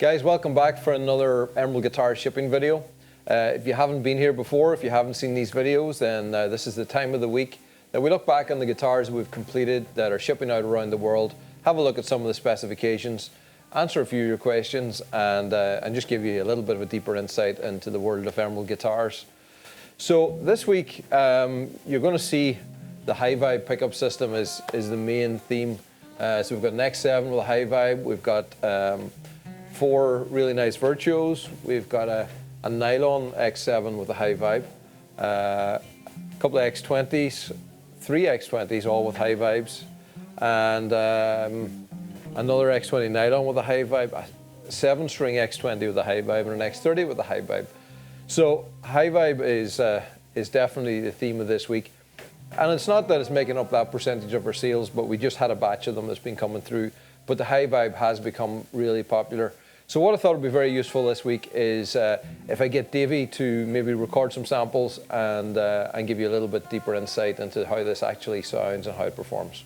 Guys, welcome back for another Emerald Guitar shipping video. If you haven't been here before, if you haven't seen these videos, then this is the time of the week that we look back on the guitars we've completed that are shipping out around the world, have a look at some of the specifications, answer a few of your questions, and just give you a little bit of a deeper insight into the world of Emerald guitars. So this week, you're going to see the HyVibe pickup system is the main theme. So we've got an X7 with a HyVibe, we've got 4 really nice Virtuos, we've got a nylon X7 with a HyVibe, a couple of X20s, 3 X20s all with HyVibes, and another X20 nylon with a HyVibe, a 7-string X20 with a HyVibe, and an X30 with a HyVibe. So HyVibe is definitely the theme of this week. And it's not that it's making up that percentage of our sales, but we just had a batch of them that's been coming through. But the HyVibe has become really popular. So what I thought would be very useful this week is if I get Davy to maybe record some samples and give you a little bit deeper insight into how this actually sounds and how it performs.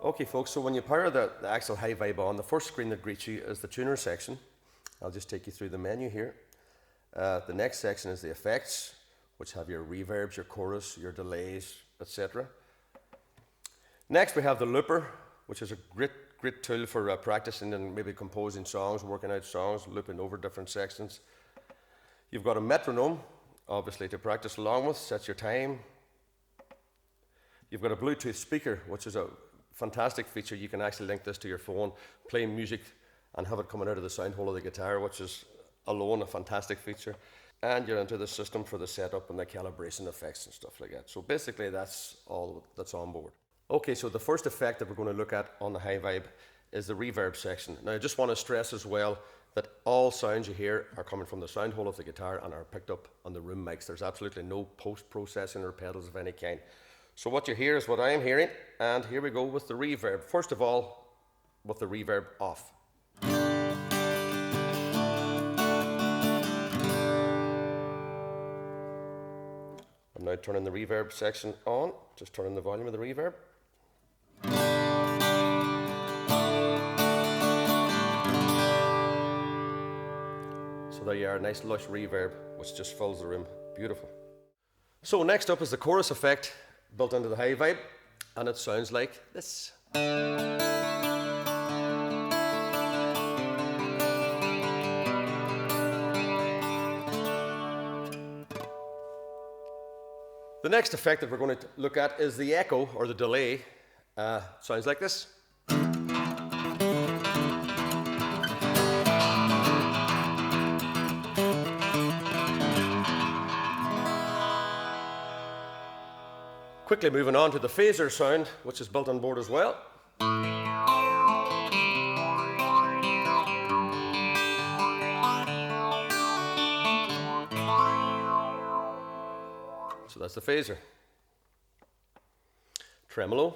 Okay folks, so when you power the actual HyVibe on, the first screen that greets you is the tuner section. I'll just take you through the menu here. The next section is the effects, which have your reverbs, your chorus, your delays, etc. Next we have the looper, which is a great tool for practicing and maybe composing songs, working out songs, looping over different sections. You've got a metronome, obviously to practice along with, sets your time. You've got a Bluetooth speaker, which is a fantastic feature. You can actually link this to your phone, play music and have it coming out of the sound hole of the guitar, which is alone a fantastic feature. And you're into the system for the setup and the calibration effects and stuff like that. So basically that's all that's on board. Okay, so the first effect that we're going to look at on the HyVibe is the reverb section. Now I just want to stress as well that all sounds you hear are coming from the sound hole of the guitar and are picked up on the room mics. There's absolutely no post-processing or pedals of any kind. So what you hear is what I am hearing, and here we go with the reverb. First of all, with the reverb off. I'm now turning the reverb section on, just turning the volume of the reverb. So there you are, nice lush reverb, which just fills the room. Beautiful. So next up is the chorus effect built into the HyVibe, and it sounds like this. The next effect that we're going to look at is the echo, or the delay. Sounds like this. Quickly moving on to the phaser sound, which is built on board as well. So that's the phaser. Tremolo.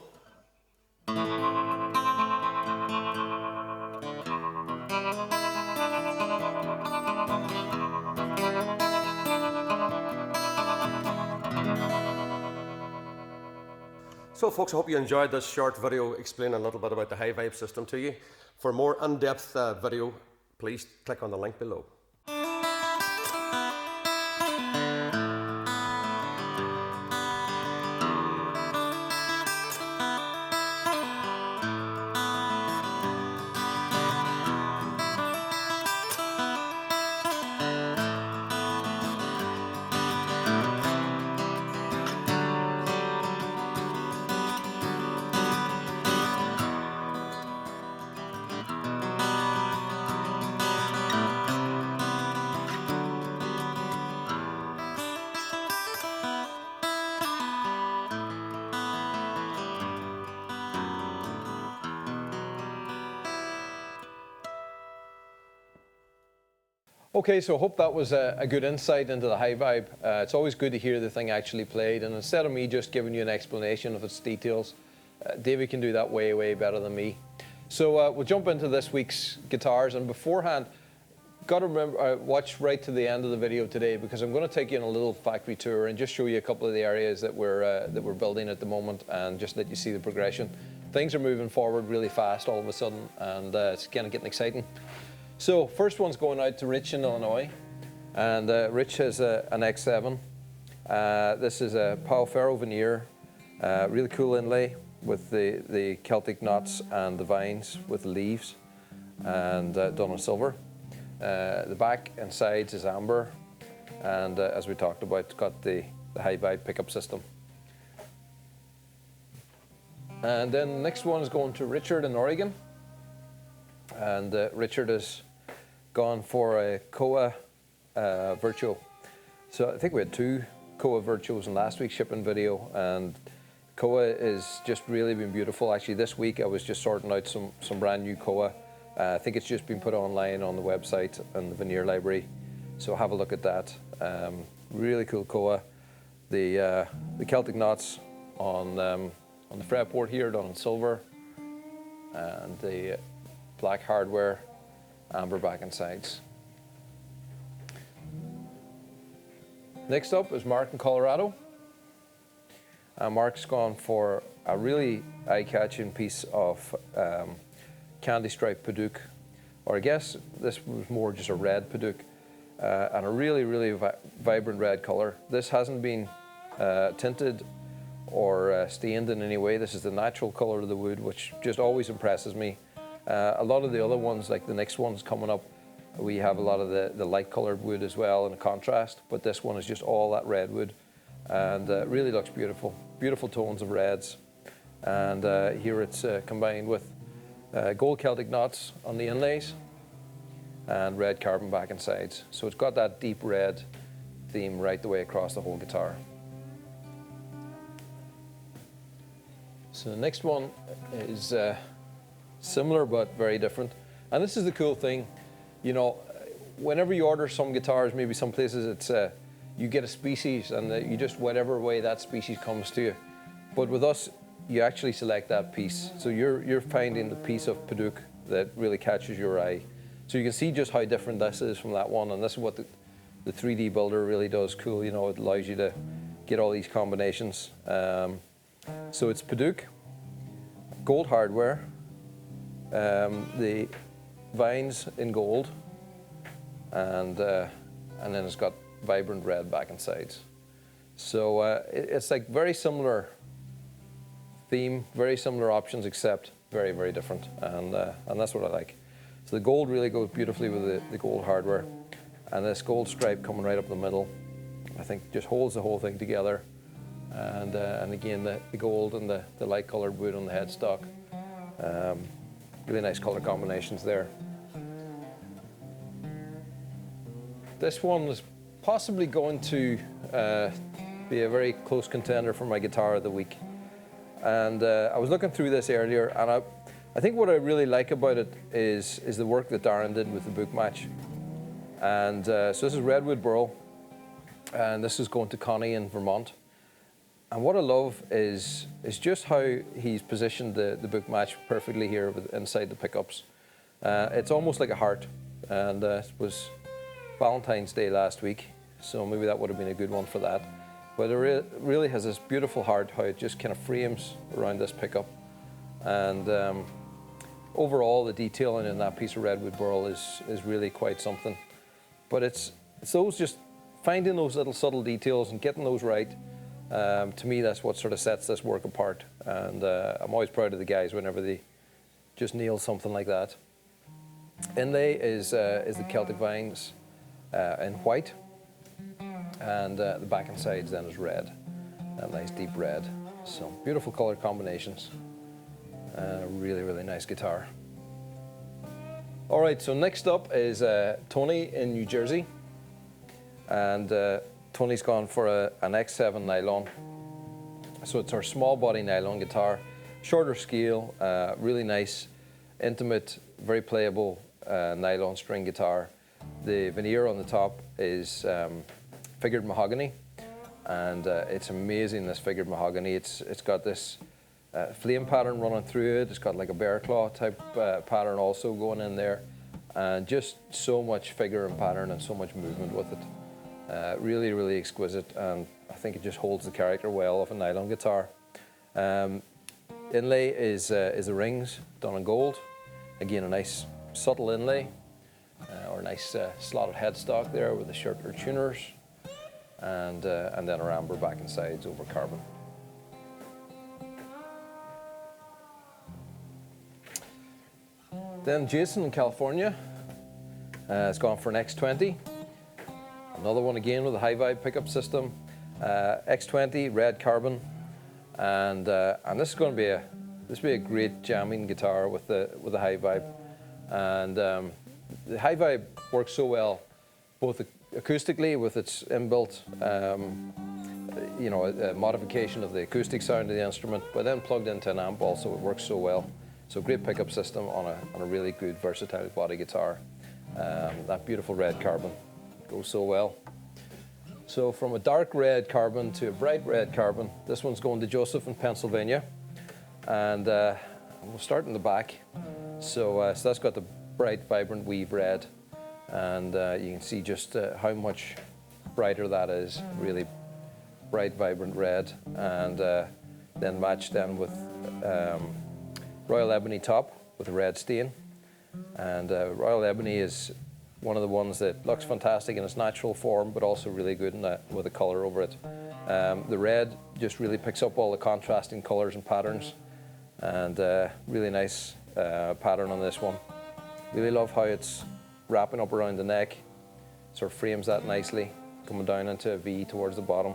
So folks, I hope you enjoyed this short video explaining a little bit about the HyVibe system to you. For more in-depth video, please click on the link below. Okay, so I hope that was a good insight into the HyVibe. It's always good to hear the thing actually played, and instead of me just giving you an explanation of its details, Davy can do that way better than me. So we'll jump into this week's guitars, and beforehand, got to remember, watch right to the end of the video today, because I'm going to take you on a little factory tour and just show you a couple of the areas that we're building at the moment, and just let you see the progression. Things are moving forward really fast all of a sudden, and it's kind of getting exciting. So first one's going out to Rich in Illinois, and Rich has an X7. This is a Pau Ferro veneer, really cool inlay with the Celtic knots and the vines with the leaves, and done in silver. The back and sides is amber, and as we talked about, it's got the HyVibe pickup system. And then the next one is going to Richard in Oregon, and Richard has gone for a Koa Virtuo. So I think we had 2 Koa Virtuos in last week's shipping video, and Koa is just really been beautiful. Actually, this week I was just sorting out some brand new Koa. I think it's just been put online on the website and the veneer library, so have a look at that. Really cool Koa. The Celtic knots on the fretboard here done in silver, and the black hardware, amber back and sides. Next up is Mark in Colorado. Mark's gone for a really eye-catching piece of candy stripe Padauk, or I guess this was more just a red Padauk, and a really vibrant red color. This hasn't been tinted or stained in any way. This is the natural color of the wood, which just always impresses me. A lot of the other ones, like the next one's coming up, we have a lot of the light colored wood as well in a contrast, but this one is just all that red wood, and really looks beautiful. Beautiful tones of reds, and here it's combined with gold Celtic knots on the inlays and red carbon back and sides. So it's got that deep red theme right the way across the whole guitar. So the next one is similar but very different. And this is the cool thing, you know, whenever you order some guitars, maybe some places it's you get a species, and you just, whatever way that species comes to you. But with us, you actually select that piece. So you're finding the piece of Padauk that really catches your eye. So you can see just how different this is from that one, and this is what the 3D builder really does cool. You know, it allows you to get all these combinations. So it's Padauk, gold hardware, the vines in gold, and then it's got vibrant red back and sides. So it's like very similar theme, very similar options, except very different, and that's what I like. So the gold really goes beautifully with the gold hardware, and this gold stripe coming right up the middle, I think just holds the whole thing together. And again, the gold and the light colored wood on the headstock, really nice color combinations there. This one is possibly going to be a very close contender for my guitar of the week. And I was looking through this earlier, and I think what I really like about it is the work that Darren did with the book match. And so this is Redwood Burl, and this is going to Connie in Vermont. And what I love is just how he's positioned the book match perfectly here inside the pickups. It's almost like a heart, and it was Valentine's Day last week, so maybe that would have been a good one for that. But it really has this beautiful heart, how it just kind of frames around this pickup. And overall, the detailing in that piece of Redwood Burl is really quite something. But it's those, just finding those little subtle details and getting those right. To me, that's what sort of sets this work apart. And I'm always proud of the guys whenever they just nail something like that. Inlay is the Celtic vines in white, and the back and sides then is red, that nice deep red. So beautiful color combinations. Really nice guitar. All right, so next up is Tony in New Jersey, and Tony's gone for an X7 nylon. So it's our small body nylon guitar, shorter scale, really nice, intimate, very playable nylon string guitar. The veneer on the top is figured mahogany, and it's amazing, this figured mahogany. It's got this flame pattern running through it. It's got like a bear claw type pattern also going in there, and just so much figure and pattern and so much movement with it. Really, really exquisite, and I think it just holds the character well of a nylon guitar. Inlay is the rings done in gold. Again, a nice subtle inlay, or a nice slotted headstock there with the shorter tuners, and then a amber back and sides over carbon. Then Jason in California has gone for an X20. Another one again with a HyVibe pickup system. X20 red carbon, and this is going to be a great jamming guitar with the HyVibe. And the HyVibe works so well, both acoustically with its inbuilt, modification of the acoustic sound of the instrument, but then plugged into an amp also, it works so well. So great pickup system on a really good versatile body guitar. That beautiful red carbon goes so well. So from a dark red carbon to a bright red carbon, this one's going to Joseph in Pennsylvania. And we'll start in the back. So that's got the bright, vibrant weave red. And you can see just how much brighter that is, really bright, vibrant red. And then matched then with Royal Ebony top with a red stain. And Royal Ebony is one of the ones that looks fantastic in its natural form, but also really good with the color over it. The red just really picks up all the contrasting colors and patterns, and really nice pattern on this one. Really love how it's wrapping up around the neck, sort of frames that nicely, coming down into a V towards the bottom,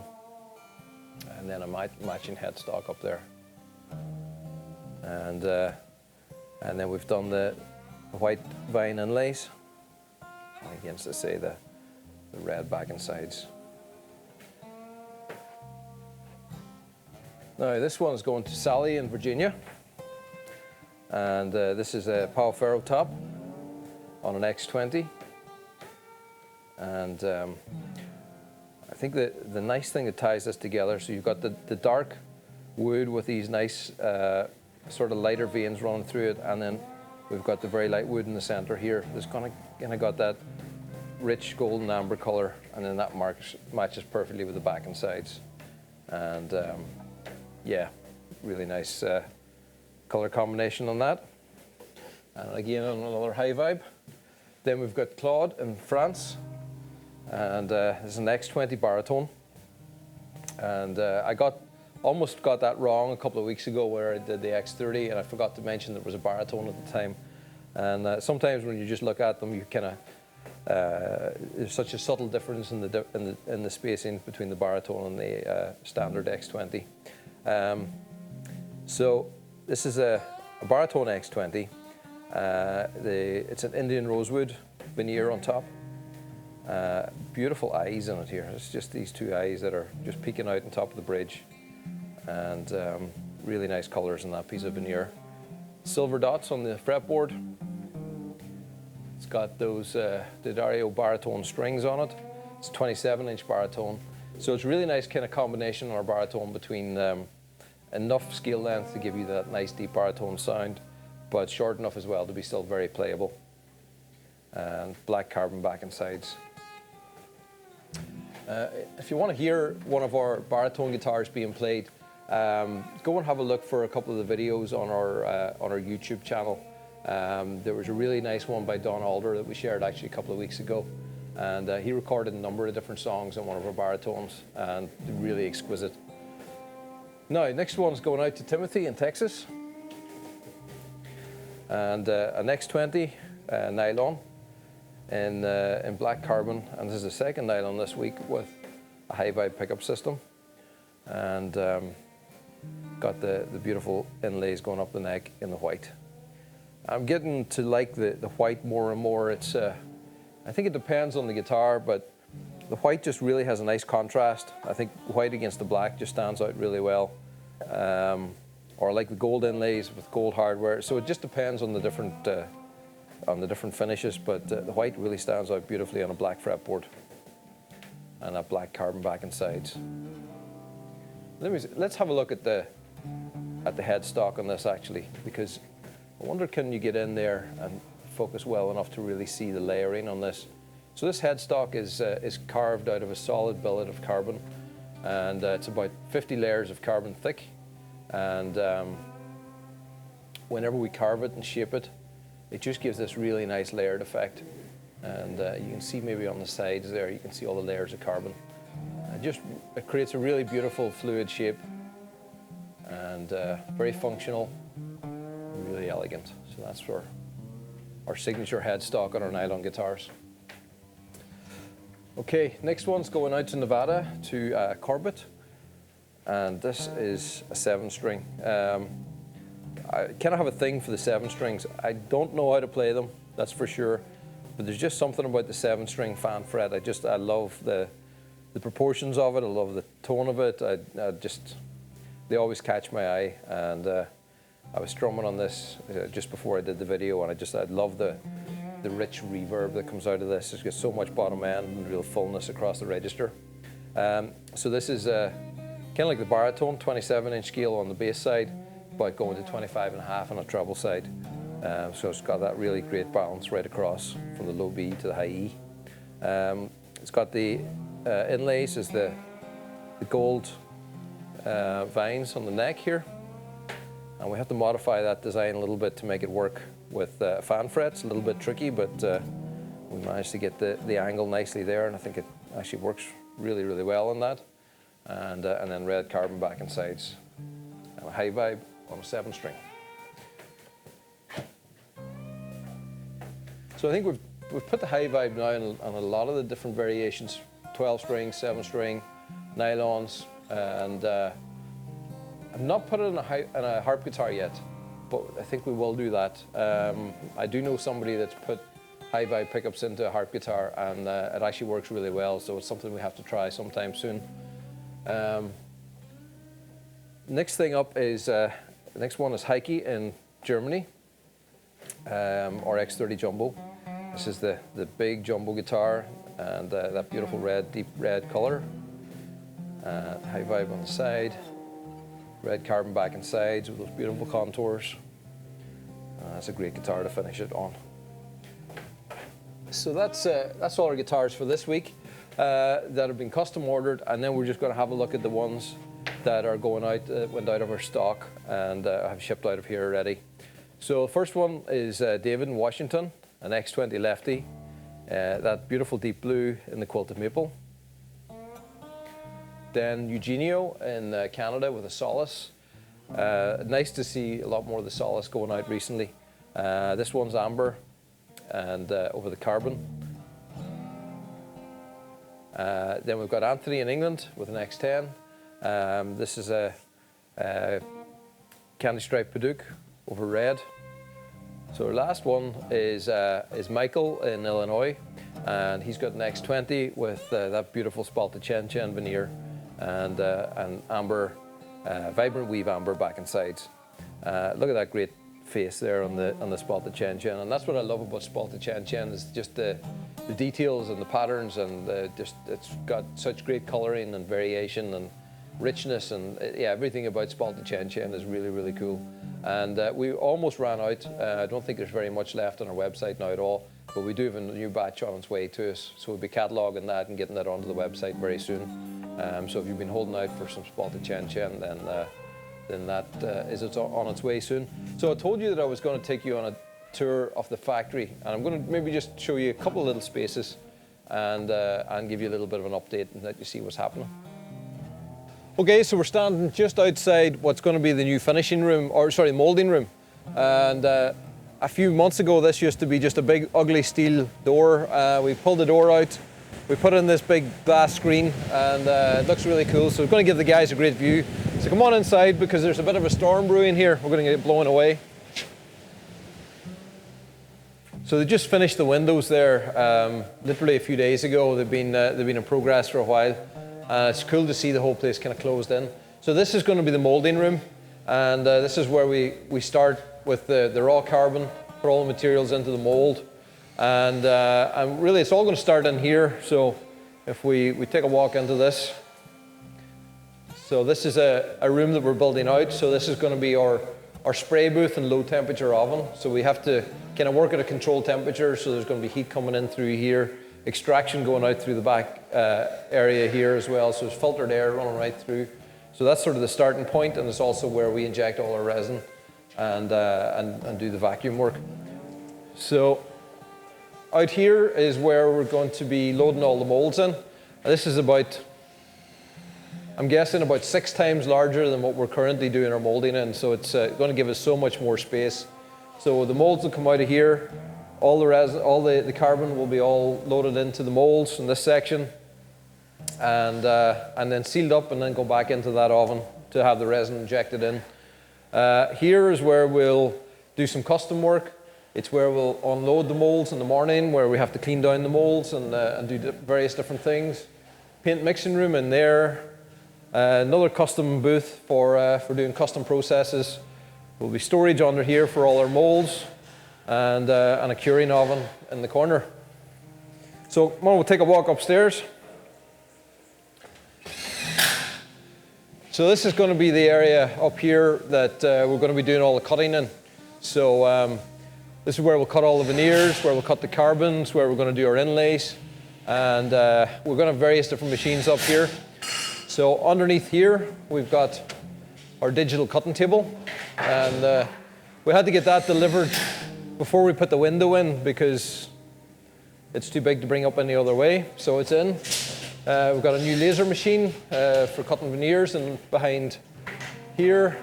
and then a matching headstock up there. And then we've done the white vine inlays against, let's say, the red back and sides. Now this one's going to Sally in Virginia, and this is a Pau Ferro top on an X20. And I think the nice thing that ties this together, so you've got the dark wood with these nice sort of lighter veins running through it, and then we've got the very light wood in the center here. There's kind of got that rich golden amber color, and then that matches perfectly with the back and sides. And yeah, really nice color combination on that. And again on another HyVibe. Then we've got Claude in France, and this is an X20 Baritone. And I almost got that wrong a couple of weeks ago where I did the X30, and I forgot to mention there was a baritone at the time. And sometimes when you just look at them, you kind of there's such a subtle difference in the spacing between the baritone and the standard X20. So this is a baritone X20. It's an Indian rosewood veneer on top. Beautiful eyes in it here. It's just these two eyes that are just peeking out on top of the bridge. And really nice colors in that piece of veneer. Silver dots on the fretboard. It's got those D'Addario baritone strings on it. It's 27-inch baritone. So it's a really nice kind of combination on our baritone between enough scale length to give you that nice deep baritone sound, but short enough as well to be still very playable. And black carbon back and sides. If you want to hear one of our baritone guitars being played, go and have a look for a couple of the videos on our YouTube channel. There was a really nice one by Don Alder that we shared actually a couple of weeks ago, and he recorded a number of different songs on one of our baritones, and really exquisite. Now, next one's going out to Timothy in Texas, and an X20 nylon in black carbon, and this is the second nylon this week with a HyVibe pickup system, and got the beautiful inlays going up the neck in the white. I'm getting to like the white more and more. It's I think it depends on the guitar, but the white just really has a nice contrast. I think white against the black just stands out really well. Or like the gold inlays with gold hardware. So it just depends on the different finishes, but the white really stands out beautifully on a black fretboard and a black carbon back and sides. Let's have a look at the headstock on this actually, because I wonder, can you get in there and focus well enough to really see the layering on this. So this headstock is carved out of a solid billet of carbon, and it's about 50 layers of carbon thick. And whenever we carve it and shape it, it just gives this really nice layered effect. And you can see maybe on the sides there, you can see all the layers of carbon. It creates a really beautiful fluid shape, and very functional, really elegant. So that's for our signature headstock on our nylon guitars. Okay, next one's going out to Nevada to Corbett, and this is a 7-string. I kind of have a thing for the 7-strings. I don't know how to play them, that's for sure, but there's just something about the 7-string fan fret. I love the proportions of it. I love the tone of it. They always catch my eye. And I was strumming on this just before I did the video, and I love the rich reverb that comes out of this. It's got so much bottom end and real fullness across the register. So this is kind of like the Baritone, 27-inch scale on the bass side, but going to 25.5 on the treble side. So it's got that really great balance right across from the low B to the high E. It's got the inlays is the gold vines on the neck here, and we have to modify that design a little bit to make it work with fan frets. A little bit tricky, but we managed to get the angle nicely there, and I think it actually works really, really well on that. And then red carbon back and sides, and a HyVibe on a 7-string. So I think we've put the HyVibe now on a lot of the different variations: 12-string, 7-string, nylons, and I've not put it in a harp guitar yet, but I think we will do that. I do know somebody that's put HyVibe pickups into a harp guitar, and it actually works really well, so it's something we have to try sometime soon. Next thing up is, the next one is Heike in Germany, or X30 Jumbo. This is the big jumbo guitar, and that beautiful deep red color. HyVibe on the side, red carbon back and sides with those beautiful contours. That's a great guitar to finish it on. So that's all our guitars for this week that have been custom ordered, and then we're just going to have a look at the ones that are going out, went out of our stock and have shipped out of here already. So the first one is David in Washington, an X20 lefty, that beautiful deep blue in the quilted maple. Then Eugenio in Canada with a Solace. Nice to see a lot more of the Solace going out recently. This one's amber and over the carbon. Then we've got Anthony in England with an X10. This is a candy stripe Paduc over red. So our last one is Michael in Illinois, and he's got an X20 with that beautiful spalted chen veneer and amber, vibrant weave amber back and sides. Look at that great face there on the spalted chen, and that's what I love about spalted chen is just the details and the patterns, and it's got such great coloring and variation and richness, and yeah, everything about spalted chen is really, really cool. And we almost ran out. I don't think there's very much left on our website now at all, but we do have a new batch on its way to us, so we'll be cataloguing that and getting that onto the website very soon. So if you've been holding out for some spalted chen, then that is on its way soon. So I told you that I was going to take you on a tour of the factory, and I'm going to maybe just show you a couple of little spaces and give you a little bit of an update and let you see what's happening. Okay, so we're standing just outside what's going to be the new finishing room, or sorry, molding room. And a few months ago, this used to be just a big, ugly steel door. We pulled the door out, we put in this big glass screen, and it looks really cool. So we're going to give the guys a great view. So come on inside, because there's a bit of a storm brewing here. We're going to get it blown away. So they just finished the windows there literally a few days ago. They've been in progress for a while. It's cool to see the whole place kind of closed in. So this is going to be the molding room, and this is where we start with the raw carbon, put all the materials into the mold, and really it's all going to start in here. So if we take a walk into this, so this is a room that we're building out. So this is going to be our our spray booth and low temperature oven. So we have to kind of work at a controlled temperature, so there's going to be heat coming in through here, extraction going out through the back area here as well, so there's filtered air running right through. So that's sort of the starting point, and it's also where we inject all our resin and do the vacuum work. So out here is where we're going to be loading all the molds in. This is about, I'm guessing, about 6 times larger than what we're currently doing our molding in, so it's going to give us so much more space. So the molds will come out of here. All the resin, all the carbon will be all loaded into the molds in this section, and then sealed up, and then go back into that oven to have the resin injected in. Here is where we'll do some custom work. It's where we'll unload the molds in the morning, where we have to clean down the molds and do various different things. Paint mixing room in there. Another custom booth for doing custom processes. There'll be storage under here for all our molds, and a curing oven in the corner. So come on, we'll take a walk upstairs. So this is going to be the area up here that we're going to be doing all the cutting in. So this is where we'll cut all the veneers, where we'll cut the carbons, where we're going to do our inlays, and we're going to have various different machines up here. So underneath here we've got our digital cutting table, and we had to get that delivered before we put the window in because it's too big to bring up any other way, so it's in. We've got a new laser machine for cutting veneers and behind here.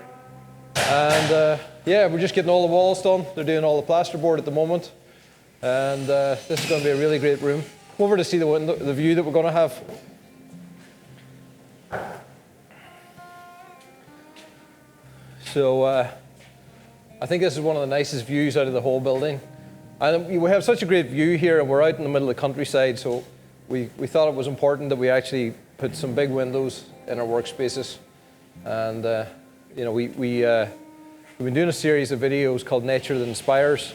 And yeah, we're just getting all the walls done. They're doing all the plasterboard at the moment. And this is going to be a really great room. Come over to see the window, the view that we're going to have. So I think this is one of the nicest views out of the whole building. And we have such a great view here, and we're out in the middle of the countryside, so we thought it was important that we actually put some big windows in our workspaces. And you know, we've been doing a series of videos called Nature That Inspires,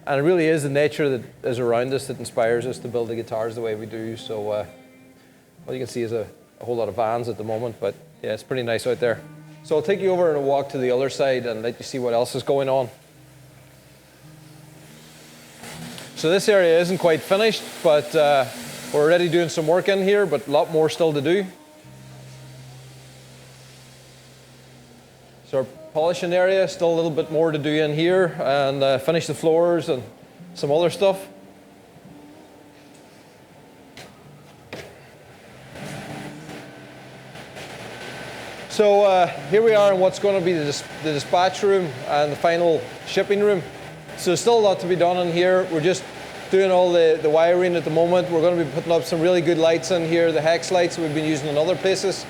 and it really is the nature that is around us that inspires us to build the guitars the way we do. So all you can see is a whole lot of vans at the moment, but yeah, it's pretty nice out there. So I'll take you over on a walk to the other side and let you see what else is going on. So this area isn't quite finished, but we're already doing some work in here, but a lot more still to do. So our polishing area, still a little bit more to do in here, and finish the floors and some other stuff. So here we are in what's going to be the dispatch room and the final shipping room. So there's still a lot to be done in here. We're just doing all the wiring at the moment. We're going to be putting up some really good lights in here, the hex lights that we've been using in other places.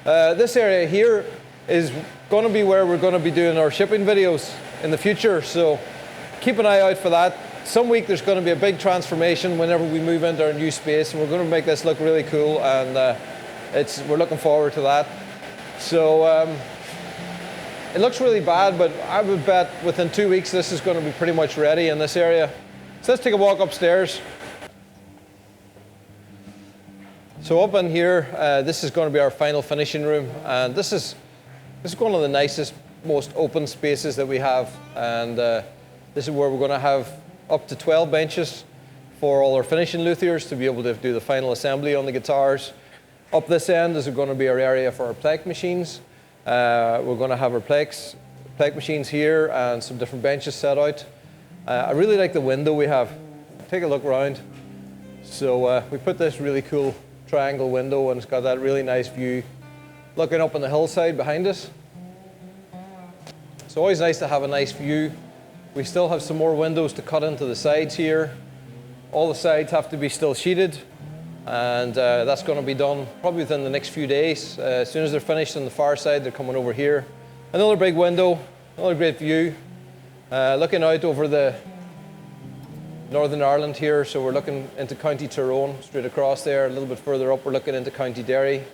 This area here is going to be where we're going to be doing our shipping videos in the future. So keep an eye out for that. Some week there's going to be a big transformation whenever we move into our new space, and we're going to make this look really cool, and we're looking forward to that. So it looks really bad, but I would bet within 2 weeks this is going to be pretty much ready in this area. So let's take a walk upstairs. So up in here, this is going to be our final finishing room, and this is one of the nicest, most open spaces that we have, and this is where we're going to have up to 12 benches for all our finishing luthiers to be able to do the final assembly on the guitars. Up this end is going to be our area for our plex machines. We're going to have our plex machines here and some different benches set out. I really like the window we have. Take a look around. So we put this really cool triangle window, and it's got that really nice view looking up on the hillside behind us. It's always nice to have a nice view. We still have some more windows to cut into the sides here. All the sides have to be still sheeted, and that's going to be done probably within the next few days. As soon as they're finished on the far side, they're coming over here. Another big window, another great view. Looking out over the Northern Ireland here, so we're looking into County Tyrone, straight across there. A little bit further up, we're looking into County Derry.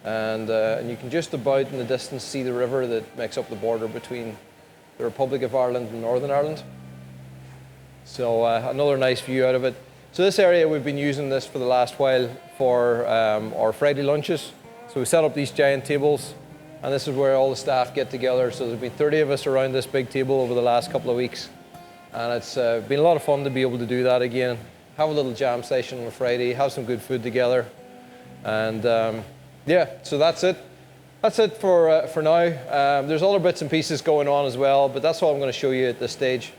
And you can just about in the distance see the river that makes up the border between the Republic of Ireland and Northern Ireland. So another nice view out of it. So this area, we've been using this for the last while for our Friday lunches. So we set up these giant tables and this is where all the staff get together. So there's been 30 of us around this big table over the last couple of weeks, and it's been a lot of fun to be able to do that again. Have a little jam session on a Friday, have some good food together, and yeah, so that's it. That's it for now. There's other bits and pieces going on as well, but that's all I'm going to show you at this stage.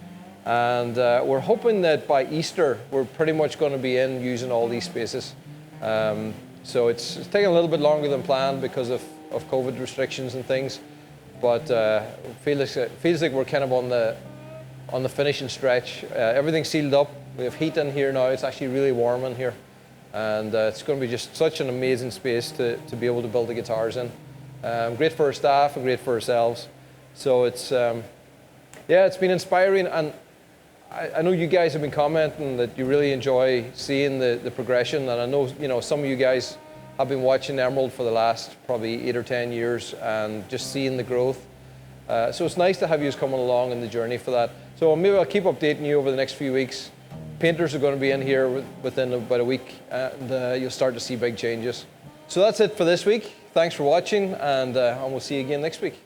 And we're hoping that by Easter, we're pretty much going to be in using all these spaces. So it's taking a little bit longer than planned because of COVID restrictions and things, but feels like we're kind of on the finishing stretch. Everything's sealed up. We have heat in here now. It's actually really warm in here, and it's going to be just such an amazing space to be able to build the guitars in. Great for our staff and great for ourselves. So it's yeah, it's been inspiring, and I know you guys have been commenting that you really enjoy seeing the progression, and I know some of you guys have been watching Emerald for the last probably 8 or 10 years and just seeing the growth. So it's nice to have you coming along in the journey for that. So maybe I'll keep updating you over the next few weeks. Painters are going to be in here within about a week, and you'll start to see big changes. So that's it for this week. Thanks for watching, and we'll see you again next week.